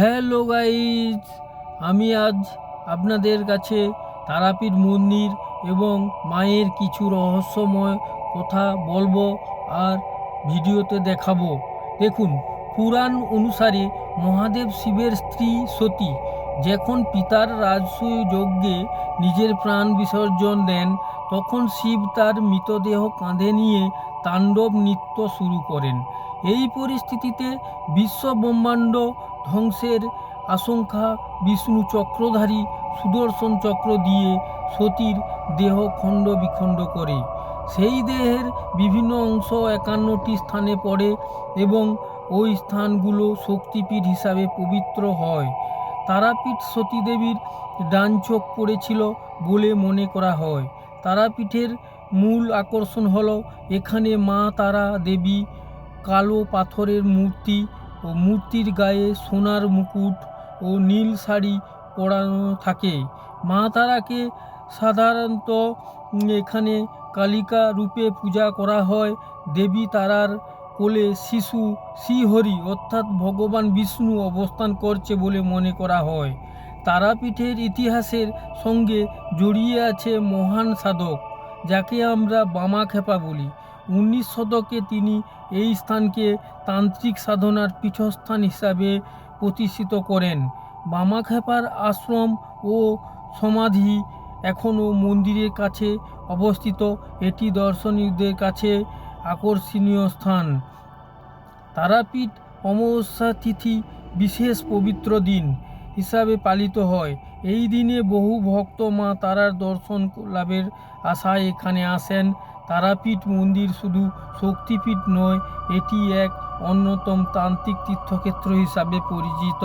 Hello guys, আমি আজ আপনাদের কাছে তারাপীঠ মন্দির এবং মায়ের কিছু রহস্যময় কথা বলবো আর ভিডিওতে দেখাবো। দেখুন, পুরাণ অনুসারে মহাদেব শিবের স্ত্রী সতী যখন পিতার রাজসূয় যজ্ঞে নিজের প্রাণ বিসর্জন দেন, তখন শিব তার মৃতদেহ কাঁধে নিয়ে তাণ্ডব নৃত্য শুরু করেন। এই পরিস্থিতিতে বিশ্ব ব্রহ্মাণ্ড ধ্বংসের আশঙ্কা বিষ্ণু চক্রধারী সুদর্শন চক্র দিয়ে সতীর দেহ খণ্ড বিখণ্ড করে। সেই দেহের বিভিন্ন অংশ 51টি স্থানে পড়ে এবং ওই স্থানগুলো শক্তিপীঠ হিসাবে পবিত্র হয়। তারাপীঠ সতীদেবীর ডান চোখ পড়েছিল বলে মনে করা হয়। তারাপীঠের মূল আকর্ষণ হলো এখানে মা তারা দেবী কালো পাথরের মূর্তি ও মূর্তির গায়ে সোনার মুকুট ও নীল শাড়ি পরানো থাকে। মা তারাকে সাধারণত এখানে কালিকা রূপে পূজা করা হয়। দেবী তারার কোলে শিশু শ্রীহরি অর্থাৎ ভগবান বিষ্ণু অবস্থান করছে বলে মনে করা হয়। তারাপীঠের ইতিহাসের সঙ্গে জড়িয়ে আছে মহান সাধক যাকে আমরা বামাখ্যাপা বলি। 19 শতকে তিনি এই স্থানকে তান্ত্রিক সাধনার পীঠস্থান হিসাবে প্রতিষ্ঠিত করেন। বামাখ্যাপার আশ্রম ও সমাধি এখনও মন্দিরের কাছে অবস্থিত। এটি দর্শনীয়দের কাছে আকর্ষণীয় স্থান। তারাপীঠ অমাবস্যা তিথি বিশেষ পবিত্র দিন হিসাবে পালিত হয়। এই দিনে বহু ভক্ত মা তারার দর্শন লাভের আশায় এখানে আসেন। তারাপীঠ মন্দির শুধু শক্তিপীঠ নয়, এটি এক অন্যতম তান্ত্রিক তীর্থক্ষেত্র হিসাবে পরিচিত।